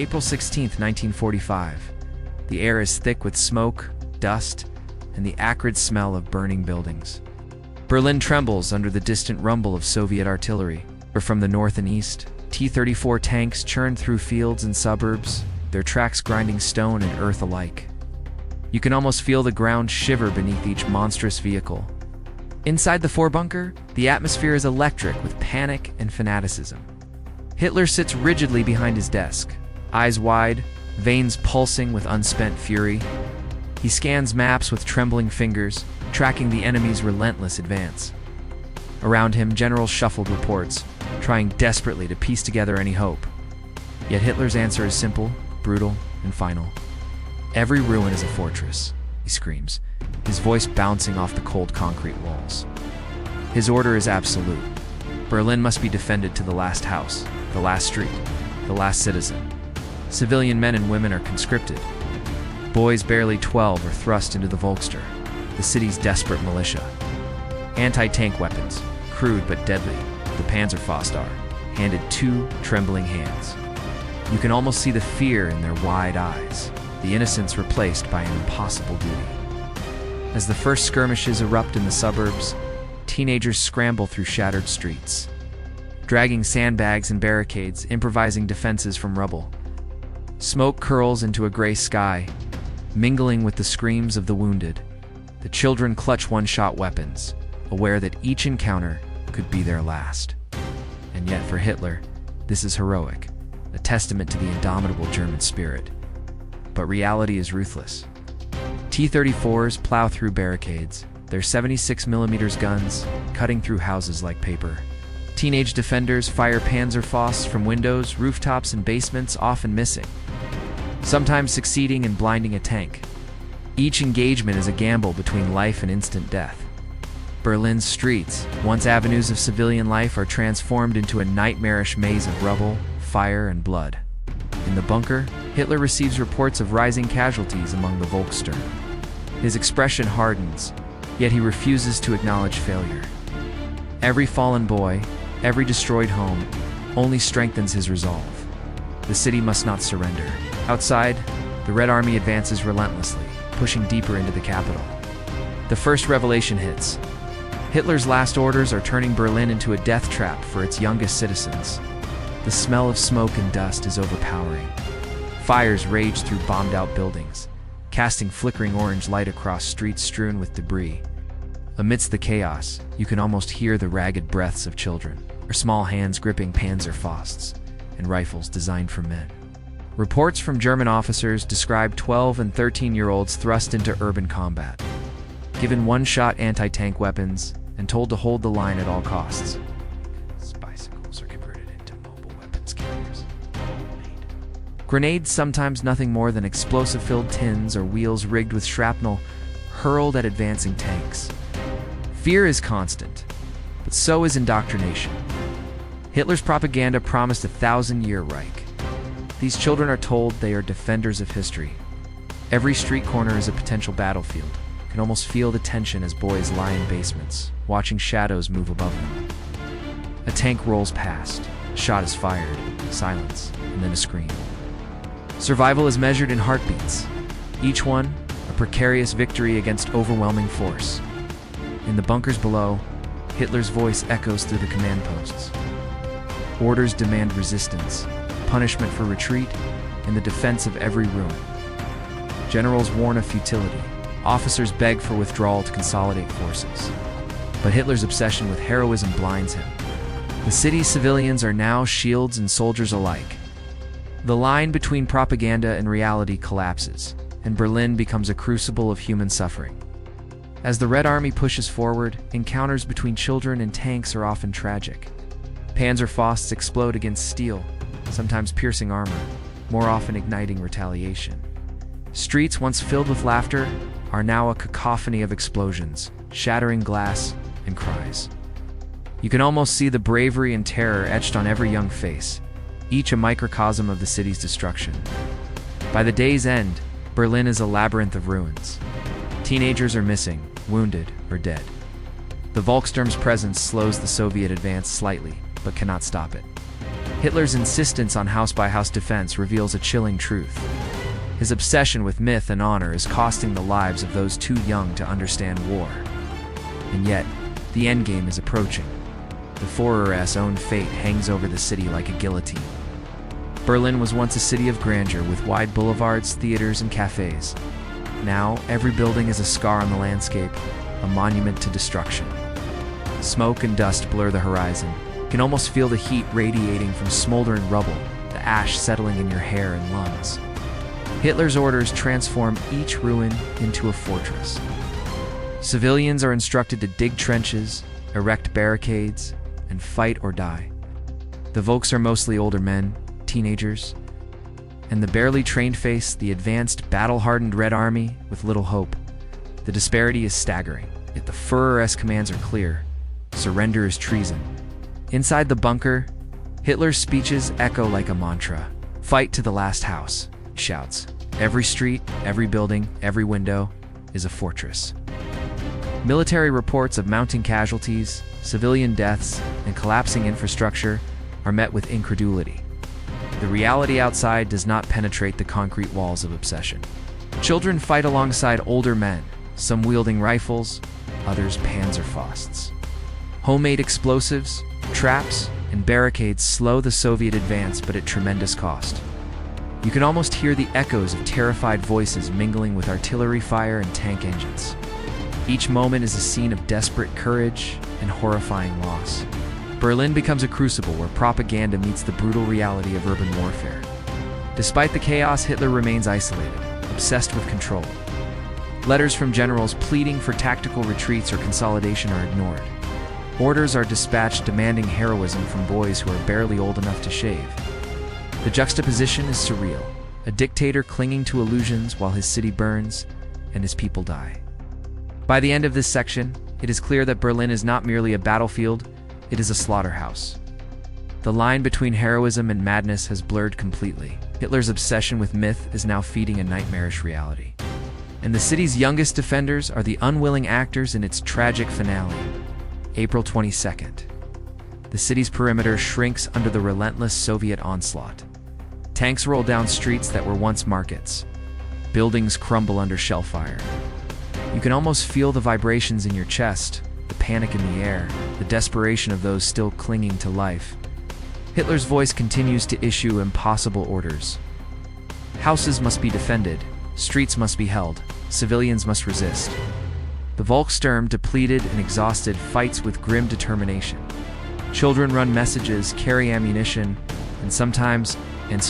April 16, 1945. The air is thick with smoke, dust, and the acrid smell of burning buildings. Berlin trembles under the distant rumble of Soviet artillery. From the north and east, T-34 tanks churn through fields and suburbs, their tracks grinding stone and earth alike. You can almost feel the ground shiver beneath each monstrous vehicle. Inside the four-bunker, the atmosphere is electric with panic and fanaticism. Hitler sits rigidly behind his desk, eyes wide, veins pulsing with unspent fury. He scans maps with trembling fingers, tracking the enemy's relentless advance. Around him, generals shuffled reports, trying desperately to piece together any hope. Yet Hitler's answer is simple, brutal, and final. "Every ruin is a fortress," he screams, his voice bouncing off the cold concrete walls. His order is absolute. Berlin must be defended to the last house, the last street, the last citizen. Civilian men and women are conscripted. Boys barely 12 are thrust into the Volkssturm, the city's desperate militia. Anti-tank weapons, crude but deadly, the Panzerfausts are, handed two trembling hands. You can almost see the fear in their wide eyes, the innocence replaced by an impossible duty. As the first skirmishes erupt in the suburbs, teenagers scramble through shattered streets, dragging sandbags and barricades, improvising defenses from rubble. Smoke curls into a gray sky, mingling with the screams of the wounded. The children clutch one-shot weapons, aware that each encounter could be their last. And yet for Hitler, this is heroic, a testament to the indomitable German spirit. But reality is ruthless. T-34s plow through barricades, their 76mm guns cutting through houses like paper. Teenage defenders fire Panzerfausts from windows, rooftops, and basements, often missing, sometimes succeeding in blinding a tank. Each engagement is a gamble between life and instant death. Berlin's streets, once avenues of civilian life, are transformed into a nightmarish maze of rubble, fire, and blood. In the bunker, Hitler receives reports of rising casualties among the Volkssturm. His expression hardens, yet he refuses to acknowledge failure. Every fallen boy, every destroyed home, only strengthens his resolve. The city must not surrender. Outside, the Red Army advances relentlessly, pushing deeper into the capital. The first revelation hits. Hitler's last orders are turning Berlin into a death trap for its youngest citizens. The smell of smoke and dust is overpowering. Fires rage through bombed-out buildings, casting flickering orange light across streets strewn with debris. Amidst the chaos, you can almost hear the ragged breaths of children, or small hands gripping Panzerfausts and rifles designed for men. Reports from German officers describe 12 and 13-year-olds thrust into urban combat, given one-shot anti-tank weapons, and told to hold the line at all costs. Bicycles are converted into mobile weapons carriers. Grenades, sometimes nothing more than explosive-filled tins or wheels rigged with shrapnel, hurled at advancing tanks. Fear is constant, but so is indoctrination. Hitler's propaganda promised a 1,000-year Reich. These children are told they are defenders of history. Every street corner is a potential battlefield. You can almost feel the tension as boys lie in basements, watching shadows move above them. A tank rolls past, a shot is fired, silence, and then a scream. Survival is measured in heartbeats, each one a precarious victory against overwhelming force. In the bunkers below, Hitler's voice echoes through the command posts. Orders demand resistance, punishment for retreat, and the defense of every ruin. Generals warn of futility. Officers beg for withdrawal to consolidate forces. But Hitler's obsession with heroism blinds him. The city's civilians are now shields and soldiers alike. The line between propaganda and reality collapses, and Berlin becomes a crucible of human suffering. As the Red Army pushes forward, encounters between children and tanks are often tragic. Panzerfausts explode against steel, sometimes piercing armor, more often igniting retaliation. Streets once filled with laughter are now a cacophony of explosions, shattering glass, and cries. You can almost see the bravery and terror etched on every young face, each a microcosm of the city's destruction. By the day's end, Berlin is a labyrinth of ruins. Teenagers are missing, wounded, or dead. The Volkssturm's presence slows the Soviet advance slightly, but cannot stop it. Hitler's insistence on house-by-house defense reveals a chilling truth. His obsession with myth and honor is costing the lives of those too young to understand war. And yet, the endgame is approaching. The Führer's own fate hangs over the city like a guillotine. Berlin was once a city of grandeur with wide boulevards, theaters, and cafes. Now, every building is a scar on the landscape, a monument to destruction. Smoke and dust blur the horizon. You can almost feel the heat radiating from smoldering rubble, the ash settling in your hair and lungs. Hitler's orders transform each ruin into a fortress. Civilians are instructed to dig trenches, erect barricades, and fight or die. The Volks are mostly older men, teenagers, and the barely trained face the advanced, battle-hardened Red Army with little hope. The disparity is staggering, yet the Führer's commands are clear. Surrender is treason. Inside the bunker, Hitler's speeches echo like a mantra. Fight to the last house, he shouts. Every street, every building, every window is a fortress. Military reports of mounting casualties, civilian deaths, and collapsing infrastructure are met with incredulity. The reality outside does not penetrate the concrete walls of obsession. Children fight alongside older men, some wielding rifles, others Panzerfausts. Homemade explosives, traps, and barricades slow the Soviet advance, but at tremendous cost. You can almost hear the echoes of terrified voices mingling with artillery fire and tank engines. Each moment is a scene of desperate courage and horrifying loss. Berlin becomes a crucible where propaganda meets the brutal reality of urban warfare. Despite the chaos, Hitler remains isolated, obsessed with control. Letters from generals pleading for tactical retreats or consolidation are ignored. Orders are dispatched demanding heroism from boys who are barely old enough to shave. The juxtaposition is surreal, a dictator clinging to illusions while his city burns and his people die. By the end of this section, it is clear that Berlin is not merely a battlefield, it is a slaughterhouse. The line between heroism and madness has blurred completely. Hitler's obsession with myth is now feeding a nightmarish reality. And the city's youngest defenders are the unwilling actors in its tragic finale. April 22nd. The city's perimeter shrinks under the relentless Soviet onslaught. Tanks roll down streets that were once markets. Buildings crumble under shell fire. You can almost feel the vibrations in your chest, the panic in the air, the desperation of those still clinging to life. Hitler's voice continues to issue impossible orders. Houses must be defended, streets must be held, civilians must resist. The Volkssturm, depleted and exhausted, fights with grim determination. Children run messages, carry ammunition, and sometimes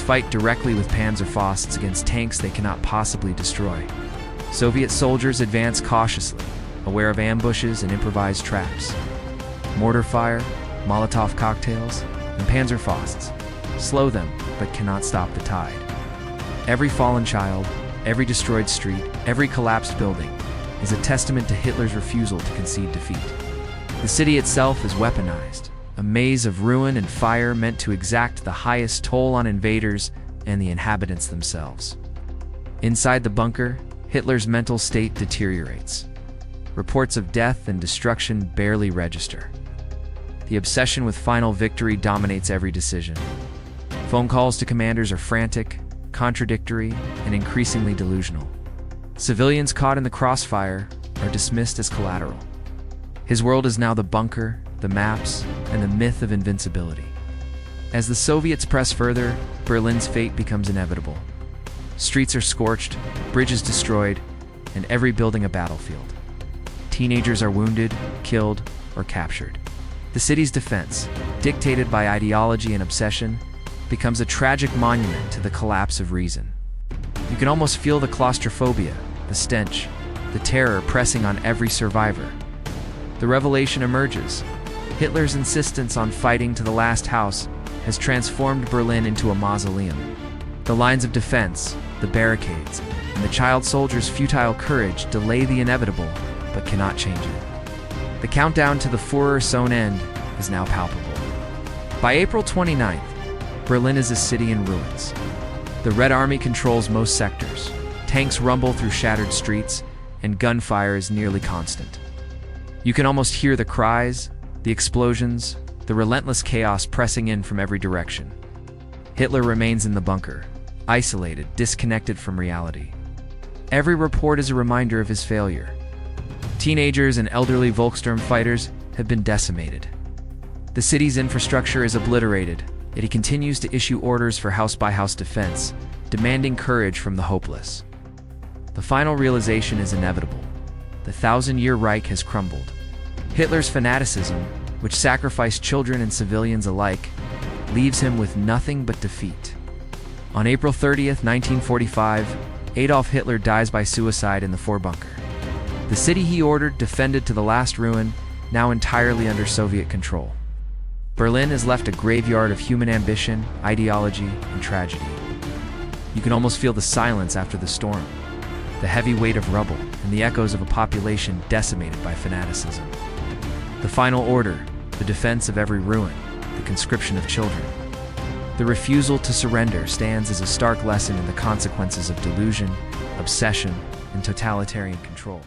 fight directly with Panzerfausts against tanks they cannot possibly destroy. Soviet soldiers advance cautiously, aware of ambushes and improvised traps. Mortar fire, Molotov cocktails, and Panzerfausts slow them but cannot stop the tide. Every fallen child, every destroyed street, every collapsed building is a testament to Hitler's refusal to concede defeat. The city itself is weaponized, a maze of ruin and fire meant to exact the highest toll on invaders and the inhabitants themselves. Inside the bunker, Hitler's mental state deteriorates. Reports of death and destruction barely register. The obsession with final victory dominates every decision. Phone calls to commanders are frantic, contradictory, and increasingly delusional. Civilians caught in the crossfire are dismissed as collateral. His world is now the bunker, the maps, and the myth of invincibility. As the Soviets press further, Berlin's fate becomes inevitable. Streets are scorched, bridges destroyed, and every building a battlefield. Teenagers are wounded, killed, or captured. The city's defense, dictated by ideology and obsession, becomes a tragic monument to the collapse of reason. You can almost feel the claustrophobia, the stench, the terror pressing on every survivor. The revelation emerges. Hitler's insistence on fighting to the last house has transformed Berlin into a mausoleum. The lines of defense, the barricades, and the child soldiers' futile courage delay the inevitable, but cannot change it. The countdown to the Führer's own end is now palpable. By April 29th, Berlin is a city in ruins. The Red Army controls most sectors. Tanks rumble through shattered streets, and gunfire is nearly constant. You can almost hear the cries, the explosions, the relentless chaos pressing in from every direction. Hitler remains in the bunker, isolated, disconnected from reality. Every report is a reminder of his failure. Teenagers and elderly Volkssturm fighters have been decimated. The city's infrastructure is obliterated, yet he continues to issue orders for house-by-house defense, demanding courage from the hopeless. The final realization is inevitable. The thousand-year Reich has crumbled. Hitler's fanaticism, which sacrificed children and civilians alike, leaves him with nothing but defeat. On April 30th, 1945, Adolf Hitler dies by suicide in the Vorbunker. The city he ordered defended to the last ruin, now entirely under Soviet control. Berlin is left a graveyard of human ambition, ideology, and tragedy. You can almost feel the silence after the storm, the heavy weight of rubble, and the echoes of a population decimated by fanaticism. The final order, the defense of every ruin, the conscription of children. The refusal to surrender stands as a stark lesson in the consequences of delusion, obsession, and totalitarian control.